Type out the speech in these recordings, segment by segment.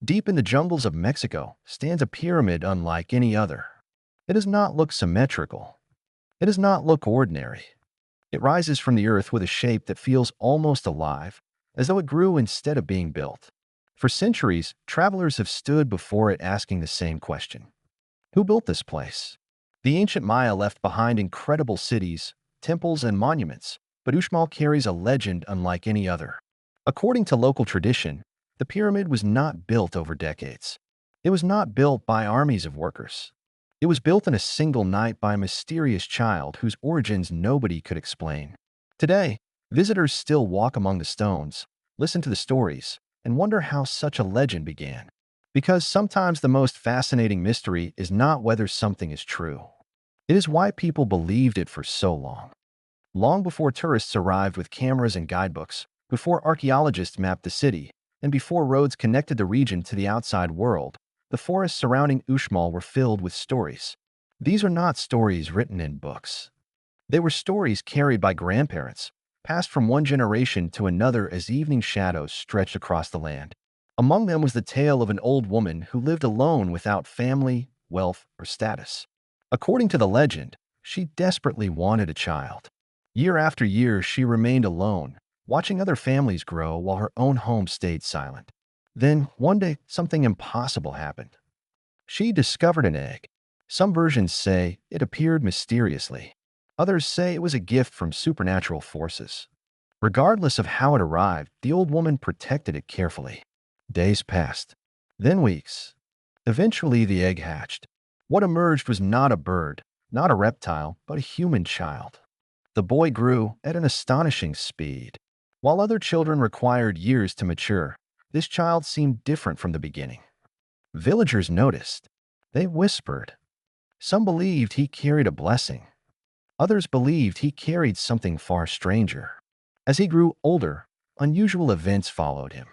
Deep in the jungles of Mexico stands a pyramid unlike any other. It does not look symmetrical. It does not look ordinary. It rises from the earth with a shape that feels almost alive, as though it grew instead of being built. For centuries, travelers have stood before it asking the same question. Who built this place? The ancient Maya left behind incredible cities, temples, and monuments, but Uxmal carries a legend unlike any other. According to local tradition, the pyramid was not built over decades. It was not built by armies of workers. It was built in a single night by a mysterious child whose origins nobody could explain. Today, visitors still walk among the stones, listen to the stories, and wonder how such a legend began. Because sometimes the most fascinating mystery is not whether something is true. It is why people believed it for so long. Long before tourists arrived with cameras and guidebooks, before archaeologists mapped the city, and before roads connected the region to the outside world, the forests surrounding Uxmal were filled with stories. These are not stories written in books. They were stories carried by grandparents, passed from one generation to another as evening shadows stretched across the land. Among them was the tale of an old woman who lived alone without family, wealth, or status. According to the legend, she desperately wanted a child. Year after year, she remained alone, watching other families grow while her own home stayed silent. Then, one day, something impossible happened. She discovered an egg. Some versions say it appeared mysteriously. Others say it was a gift from supernatural forces. Regardless of how it arrived, the old woman protected it carefully. Days passed, then weeks. Eventually, the egg hatched. What emerged was not a bird, not a reptile, but a human child. The boy grew at an astonishing speed. While other children required years to mature, this child seemed different from the beginning. Villagers noticed. They whispered. Some believed he carried a blessing. Others believed he carried something far stranger. As he grew older, unusual events followed him.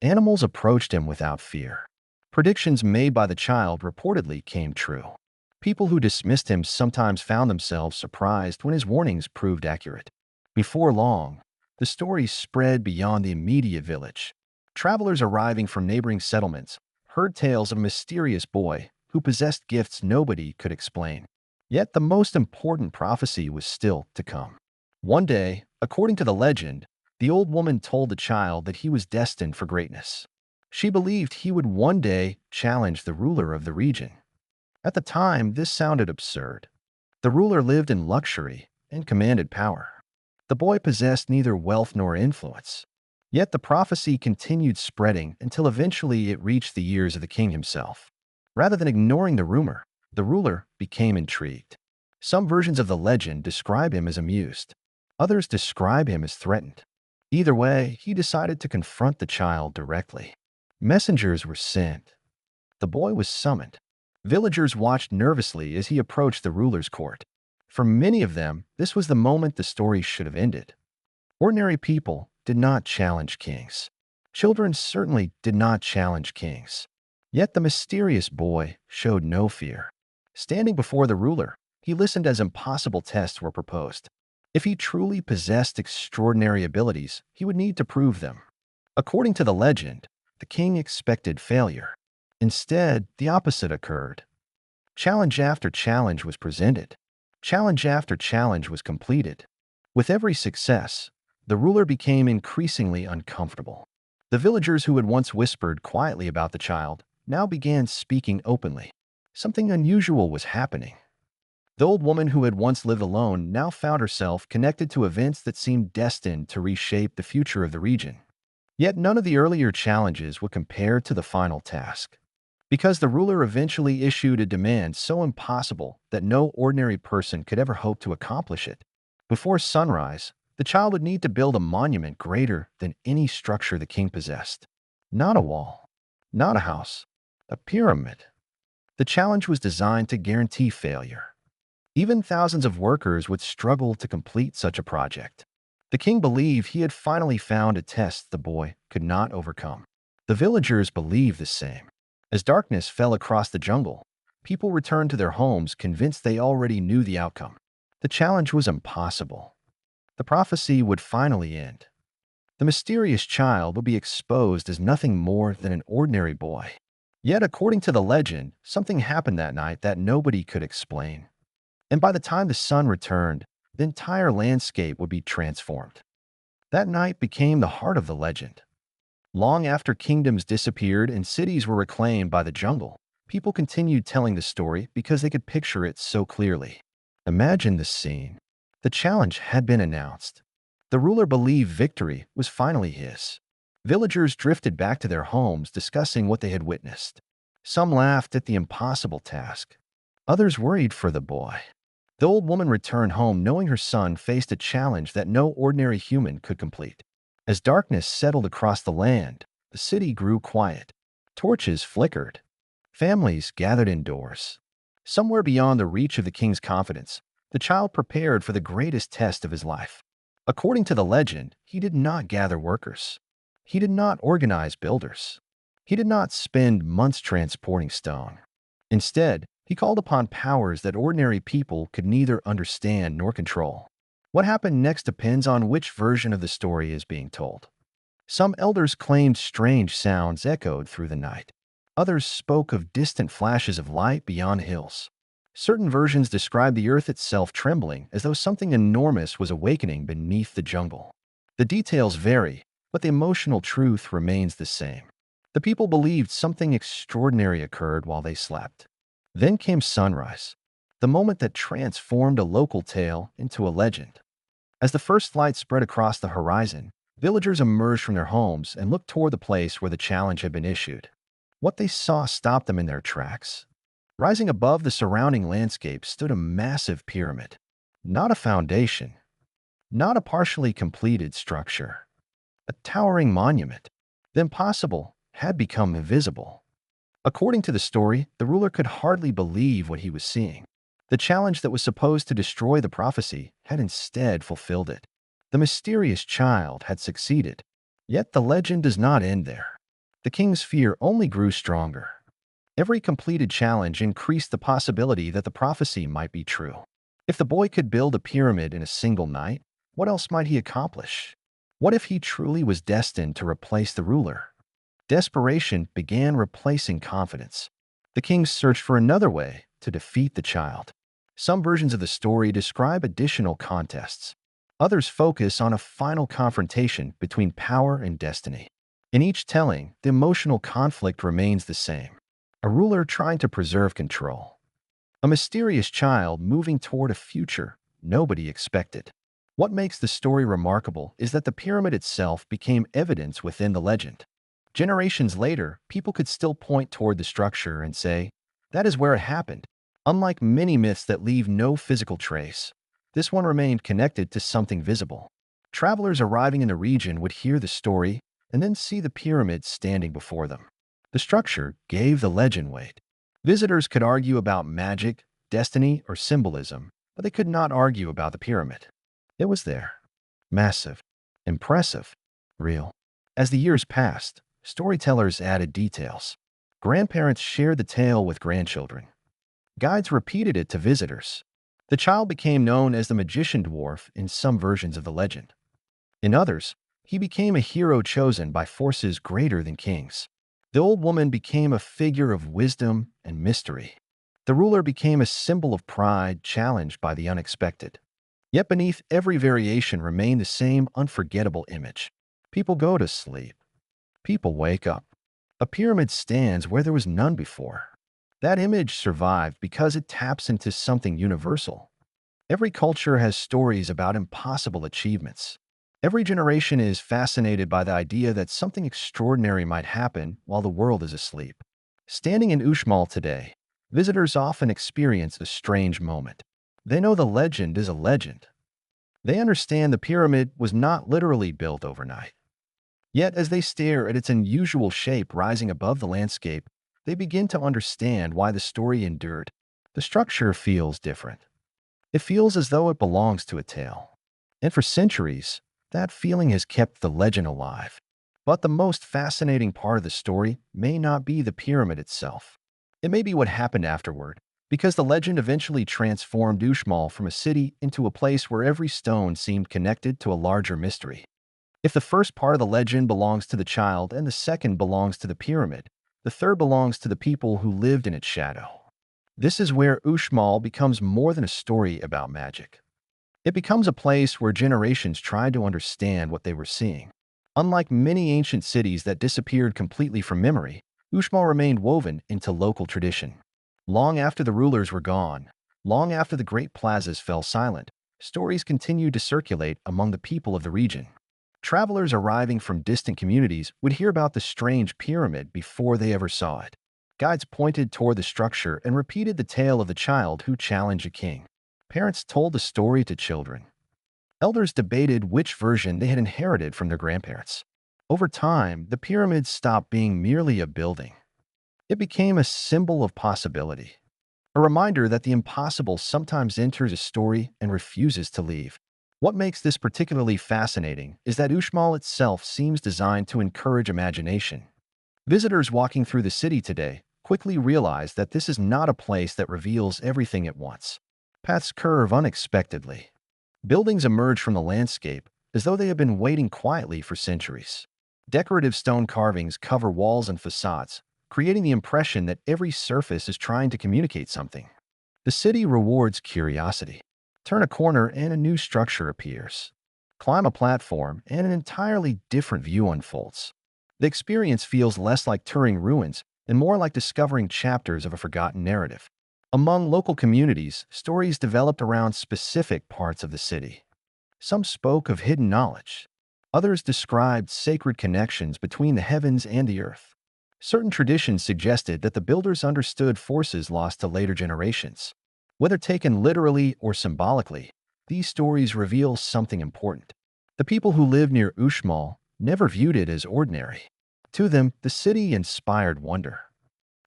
Animals approached him without fear. Predictions made by the child reportedly came true. People who dismissed him sometimes found themselves surprised when his warnings proved accurate. Before long, the story spread beyond the immediate village. Travelers arriving from neighboring settlements heard tales of a mysterious boy who possessed gifts nobody could explain. Yet the most important prophecy was still to come. One day, according to the legend, the old woman told the child that he was destined for greatness. She believed he would one day challenge the ruler of the region. At the time, this sounded absurd. The ruler lived in luxury and commanded power. The boy possessed neither wealth nor influence. Yet the prophecy continued spreading until eventually it reached the ears of the king himself. Rather than ignoring the rumor, the ruler became intrigued. Some versions of the legend describe him as amused. Others describe him as threatened. Either way, he decided to confront the child directly. Messengers were sent. The boy was summoned. Villagers watched nervously as he approached the ruler's court. For many of them, this was the moment the story should have ended. Ordinary people did not challenge kings. Children certainly did not challenge kings. Yet the mysterious boy showed no fear. Standing before the ruler, he listened as impossible tests were proposed. If he truly possessed extraordinary abilities, he would need to prove them. According to the legend, the king expected failure. Instead, the opposite occurred. Challenge after challenge was presented. Challenge after challenge was completed. With every success, the ruler became increasingly uncomfortable. The villagers who had once whispered quietly about the child now began speaking openly. Something unusual was happening. The old woman who had once lived alone now found herself connected to events that seemed destined to reshape the future of the region. Yet none of the earlier challenges would compare to the final task. Because the ruler eventually issued a demand so impossible that no ordinary person could ever hope to accomplish it. Before sunrise, the child would need to build a monument greater than any structure the king possessed. Not a wall, not a house, a pyramid. The challenge was designed to guarantee failure. Even thousands of workers would struggle to complete such a project. The king believed he had finally found a test the boy could not overcome. The villagers believed the same. As darkness fell across the jungle, people returned to their homes convinced they already knew the outcome. The challenge was impossible. The prophecy would finally end. The mysterious child would be exposed as nothing more than an ordinary boy. Yet, according to the legend, something happened that night that nobody could explain. And by the time the sun returned, the entire landscape would be transformed. That night became the heart of the legend. Long after kingdoms disappeared and cities were reclaimed by the jungle, people continued telling the story because they could picture it so clearly. Imagine this scene. The challenge had been announced. The ruler believed victory was finally his. Villagers drifted back to their homes discussing what they had witnessed. Some laughed at the impossible task. Others worried for the boy. The old woman returned home knowing her son faced a challenge that no ordinary human could complete. As darkness settled across the land, the city grew quiet. Torches flickered. Families gathered indoors. Somewhere beyond the reach of the king's confidence, the child prepared for the greatest test of his life. According to the legend, he did not gather workers. He did not organize builders. He did not spend months transporting stone. Instead, he called upon powers that ordinary people could neither understand nor control. What happened next depends on which version of the story is being told. Some elders claimed strange sounds echoed through the night. Others spoke of distant flashes of light beyond hills. Certain versions describe the earth itself trembling as though something enormous was awakening beneath the jungle. The details vary, but the emotional truth remains the same. The people believed something extraordinary occurred while they slept. Then came sunrise, the moment that transformed a local tale into a legend. As the first light spread across the horizon, villagers emerged from their homes and looked toward the place where the challenge had been issued. What they saw stopped them in their tracks. Rising above the surrounding landscape stood a massive pyramid. Not a foundation, not a partially completed structure. A towering monument. The impossible had become invisible. According to the story, the ruler could hardly believe what he was seeing. The challenge that was supposed to destroy the prophecy had instead fulfilled it. The mysterious child had succeeded. Yet the legend does not end there. The king's fear only grew stronger. Every completed challenge increased the possibility that the prophecy might be true. If the boy could build a pyramid in a single night, what else might he accomplish? What if he truly was destined to replace the ruler? Desperation began replacing confidence. The king searched for another way to defeat the child. Some versions of the story describe additional contests. Others focus on a final confrontation between power and destiny. In each telling, the emotional conflict remains the same. A ruler trying to preserve control. A mysterious child moving toward a future nobody expected. What makes the story remarkable is that the pyramid itself became evidence within the legend. Generations later, people could still point toward the structure and say, that is where it happened. Unlike many myths that leave no physical trace, this one remained connected to something visible. Travelers arriving in the region would hear the story and then see the pyramid standing before them. The structure gave the legend weight. Visitors could argue about magic, destiny, or symbolism, but they could not argue about the pyramid. It was there. Massive. Impressive. Real. As the years passed, storytellers added details. Grandparents shared the tale with grandchildren. Guides repeated it to visitors. The child became known as the magician dwarf in some versions of the legend. In others, he became a hero chosen by forces greater than kings. The old woman became a figure of wisdom and mystery. The ruler became a symbol of pride challenged by the unexpected. Yet beneath every variation remained the same unforgettable image. People go to sleep. People wake up. A pyramid stands where there was none before. That image survived because it taps into something universal. Every culture has stories about impossible achievements. Every generation is fascinated by the idea that something extraordinary might happen while the world is asleep. Standing in Uxmal today, visitors often experience a strange moment. They know the legend is a legend. They understand the pyramid was not literally built overnight. Yet as they stare at its unusual shape rising above the landscape, they begin to understand why the story endured. The structure feels different. It feels as though it belongs to a tale. And for centuries, that feeling has kept the legend alive. But the most fascinating part of the story may not be the pyramid itself. It may be what happened afterward, because the legend eventually transformed Uxmal from a city into a place where every stone seemed connected to a larger mystery. If the first part of the legend belongs to the child and the second belongs to the pyramid, the third belongs to the people who lived in its shadow. This is where Uxmal becomes more than a story about magic. It becomes a place where generations tried to understand what they were seeing. Unlike many ancient cities that disappeared completely from memory, Uxmal remained woven into local tradition. Long after the rulers were gone, long after the great plazas fell silent, stories continued to circulate among the people of the region. Travelers arriving from distant communities would hear about the strange pyramid before they ever saw it. Guides pointed toward the structure and repeated the tale of the child who challenged a king. Parents told the story to children. Elders debated which version they had inherited from their grandparents. Over time, the pyramid stopped being merely a building. It became a symbol of possibility, a reminder that the impossible sometimes enters a story and refuses to leave. What makes this particularly fascinating is that Uxmal itself seems designed to encourage imagination. Visitors walking through the city today quickly realize that this is not a place that reveals everything at once. Paths curve unexpectedly. Buildings emerge from the landscape as though they have been waiting quietly for centuries. Decorative stone carvings cover walls and facades, creating the impression that every surface is trying to communicate something. The city rewards curiosity. Turn a corner and a new structure appears. Climb a platform and an entirely different view unfolds. The experience feels less like touring ruins and more like discovering chapters of a forgotten narrative. Among local communities, stories developed around specific parts of the city. Some spoke of hidden knowledge. Others described sacred connections between the heavens and the earth. Certain traditions suggested that the builders understood forces lost to later generations. Whether taken literally or symbolically, these stories reveal something important. The people who lived near Uxmal never viewed it as ordinary. To them, the city inspired wonder.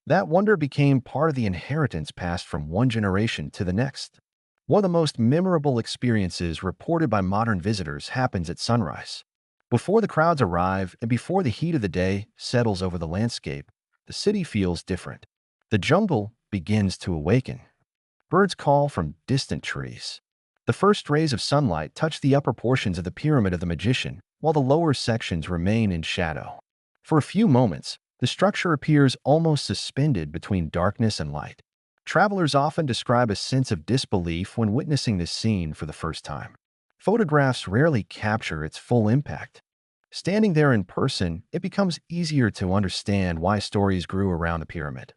That wonder became part of the inheritance passed from one generation to the next. One of the most memorable experiences reported by modern visitors happens at sunrise. Before the crowds arrive and before the heat of the day settles over the landscape, the city feels different. The jungle begins to awaken. Birds call from distant trees. The first rays of sunlight touch the upper portions of the Pyramid of the Magician, while the lower sections remain in shadow. For a few moments, the structure appears almost suspended between darkness and light. Travelers often describe a sense of disbelief when witnessing this scene for the first time. Photographs rarely capture its full impact. Standing there in person, it becomes easier to understand why stories grew around the pyramid.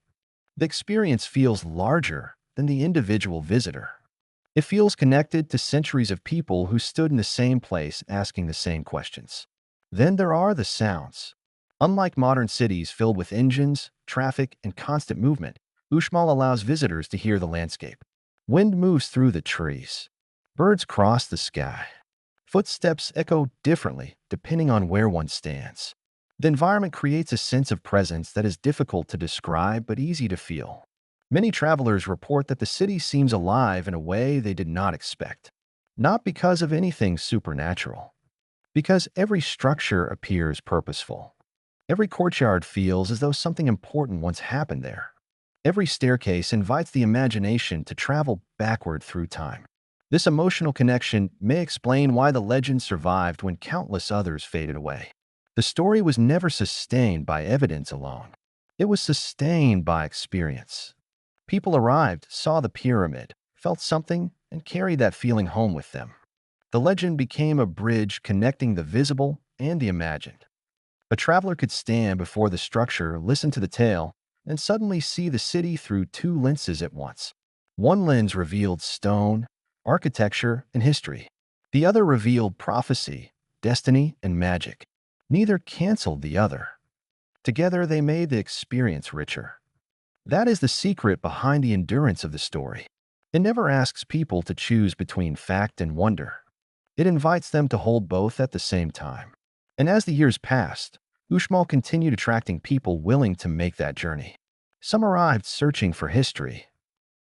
The experience feels larger than the individual visitor. It feels connected to centuries of people who stood in the same place asking the same questions. Then there are the sounds. Unlike modern cities filled with engines, traffic, and constant movement, Uxmal allows visitors to hear the landscape. Wind moves through the trees. Birds cross the sky. Footsteps echo differently depending on where one stands. The environment creates a sense of presence that is difficult to describe but easy to feel. Many travelers report that the city seems alive in a way they did not expect. Not because of anything supernatural, because every structure appears purposeful. Every courtyard feels as though something important once happened there. Every staircase invites the imagination to travel backward through time. This emotional connection may explain why the legend survived when countless others faded away. The story was never sustained by evidence alone. It was sustained by experience. People arrived, saw the pyramid, felt something, and carried that feeling home with them. The legend became a bridge connecting the visible and the imagined. A traveler could stand before the structure, listen to the tale, and suddenly see the city through two lenses at once. One lens revealed stone, architecture, and history. The other revealed prophecy, destiny, and magic. Neither canceled the other. Together, they made the experience richer. That is the secret behind the endurance of the story. It never asks people to choose between fact and wonder. It invites them to hold both at the same time. And as the years passed, Uxmal continued attracting people willing to make that journey. Some arrived searching for history.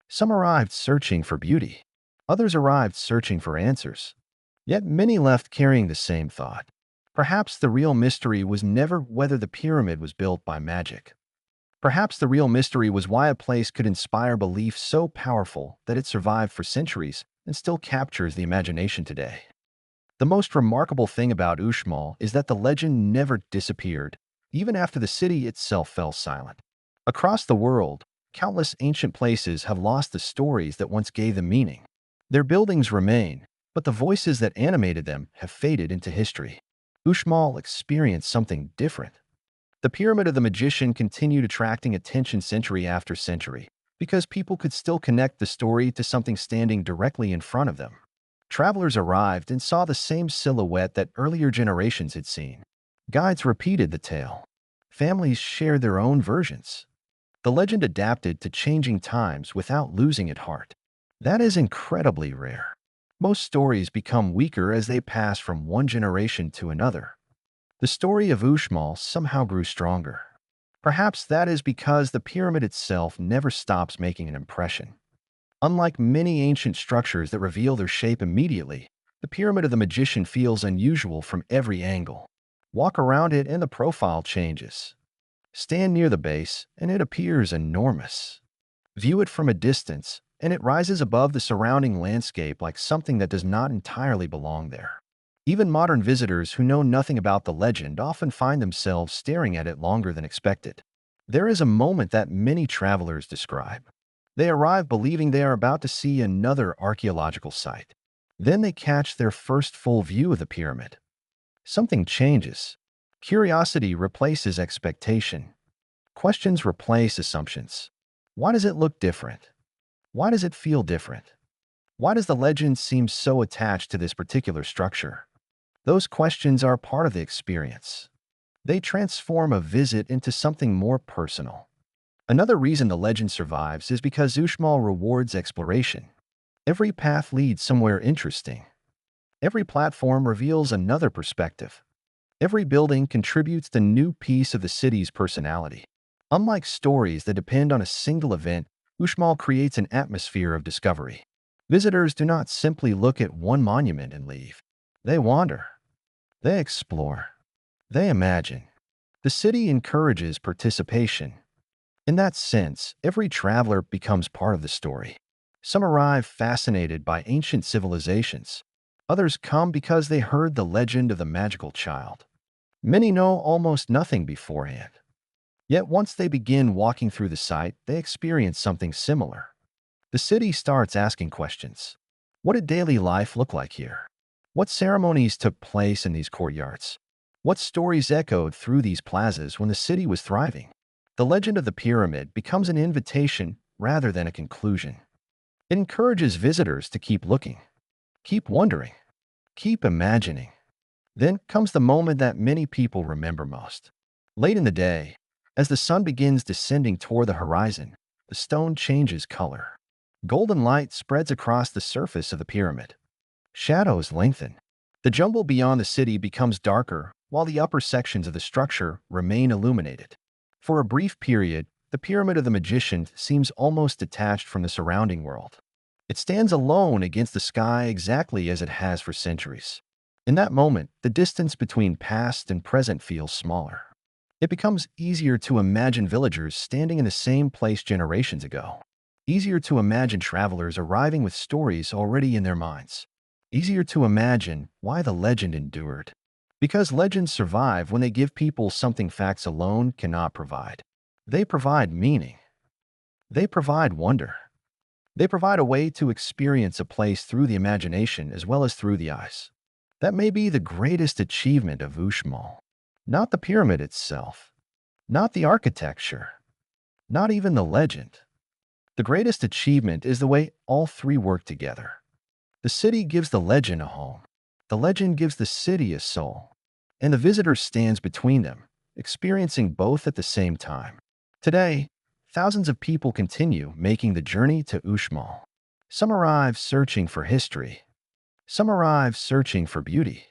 Some arrived searching for beauty. Others arrived searching for answers. Yet many left carrying the same thought. Perhaps the real mystery was never whether the pyramid was built by magic. Perhaps the real mystery was why a place could inspire belief so powerful that it survived for centuries and still captures the imagination today. The most remarkable thing about Uxmal is that the legend never disappeared, even after the city itself fell silent. Across the world, countless ancient places have lost the stories that once gave them meaning. Their buildings remain, but the voices that animated them have faded into history. Uxmal experienced something different. The Pyramid of the Magician continued attracting attention century after century, because people could still connect the story to something standing directly in front of them. Travelers arrived and saw the same silhouette that earlier generations had seen. Guides repeated the tale. Families shared their own versions. The legend adapted to changing times without losing its heart. That is incredibly rare. Most stories become weaker as they pass from one generation to another. The story of Uxmal somehow grew stronger. Perhaps that is because the pyramid itself never stops making an impression. Unlike many ancient structures that reveal their shape immediately, the Pyramid of the Magician feels unusual from every angle. Walk around it and the profile changes. Stand near the base and it appears enormous. View it from a distance and it rises above the surrounding landscape like something that does not entirely belong there. Even modern visitors who know nothing about the legend often find themselves staring at it longer than expected. There is a moment that many travelers describe. They arrive believing they are about to see another archaeological site. Then they catch their first full view of the pyramid. Something changes. Curiosity replaces expectation. Questions replace assumptions. Why does it look different? Why does it feel different? Why does the legend seem so attached to this particular structure? Those questions are part of the experience. They transform a visit into something more personal. Another reason the legend survives is because Uxmal rewards exploration. Every path leads somewhere interesting. Every platform reveals another perspective. Every building contributes a new piece of the city's personality. Unlike stories that depend on a single event, Uxmal creates an atmosphere of discovery. Visitors do not simply look at one monument and leave. They wander. They explore. They imagine. The city encourages participation. In that sense, every traveler becomes part of the story. Some arrive fascinated by ancient civilizations. Others come because they heard the legend of the magical child. Many know almost nothing beforehand. Yet once they begin walking through the site, they experience something similar. The city starts asking questions. What did daily life look like here? What ceremonies took place in these courtyards? What stories echoed through these plazas when the city was thriving? The legend of the pyramid becomes an invitation rather than a conclusion. It encourages visitors to keep looking, keep wondering, keep imagining. Then comes the moment that many people remember most. Late in the day, as the sun begins descending toward the horizon, the stone changes color. Golden light spreads across the surface of the pyramid. Shadows lengthen. The jungle beyond the city becomes darker, while the upper sections of the structure remain illuminated. For a brief period, the Pyramid of the Magician seems almost detached from the surrounding world. It stands alone against the sky exactly as it has for centuries. In that moment, the distance between past and present feels smaller. It becomes easier to imagine villagers standing in the same place generations ago. Easier to imagine travelers arriving with stories already in their minds. Easier to imagine why the legend endured. Because legends survive when they give people something facts alone cannot provide. They provide meaning. They provide wonder. They provide a way to experience a place through the imagination as well as through the eyes. That may be the greatest achievement of Uxmal. Not the pyramid itself. Not the architecture. Not even the legend. The greatest achievement is the way all three work together. The city gives the legend a home. The legend gives the city a soul. And the visitor stands between them, experiencing both at the same time. Today, thousands of people continue making the journey to Uxmal. Some arrive searching for history. Some arrive searching for beauty.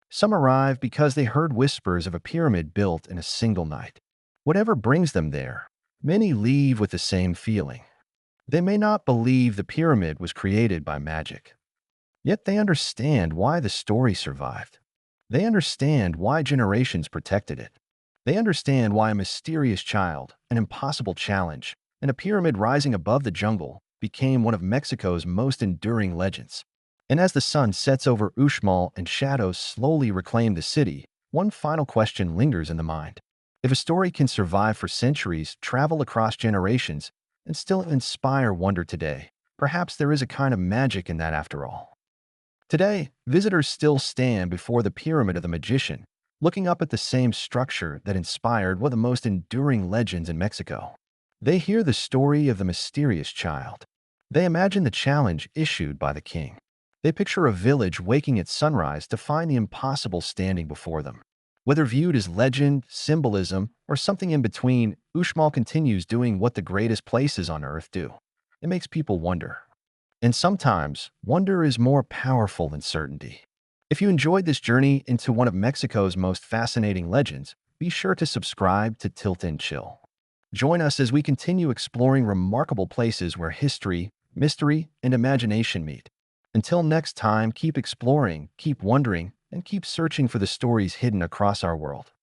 Some arrive because they heard whispers of a pyramid built in a single night. Whatever brings them there, many leave with the same feeling. They may not believe the pyramid was created by magic. Yet they understand why the story survived. They understand why generations protected it. They understand why a mysterious child, an impossible challenge, and a pyramid rising above the jungle became one of Mexico's most enduring legends. And as the sun sets over Uxmal and shadows slowly reclaim the city, one final question lingers in the mind. If a story can survive for centuries, travel across generations, and still inspire wonder today, perhaps there is a kind of magic in that after all. Today, visitors still stand before the Pyramid of the Magician, looking up at the same structure that inspired one of the most enduring legends in Mexico. They hear the story of the mysterious child. They imagine the challenge issued by the king. They picture a village waking at sunrise to find the impossible standing before them. Whether viewed as legend, symbolism, or something in between, Uxmal continues doing what the greatest places on earth do. It makes people wonder. And sometimes, wonder is more powerful than certainty. If you enjoyed this journey into one of Mexico's most fascinating legends, be sure to subscribe to Tilt and Chill. Join us as we continue exploring remarkable places where history, mystery, and imagination meet. Until next time, keep exploring, keep wondering, and keep searching for the stories hidden across our world.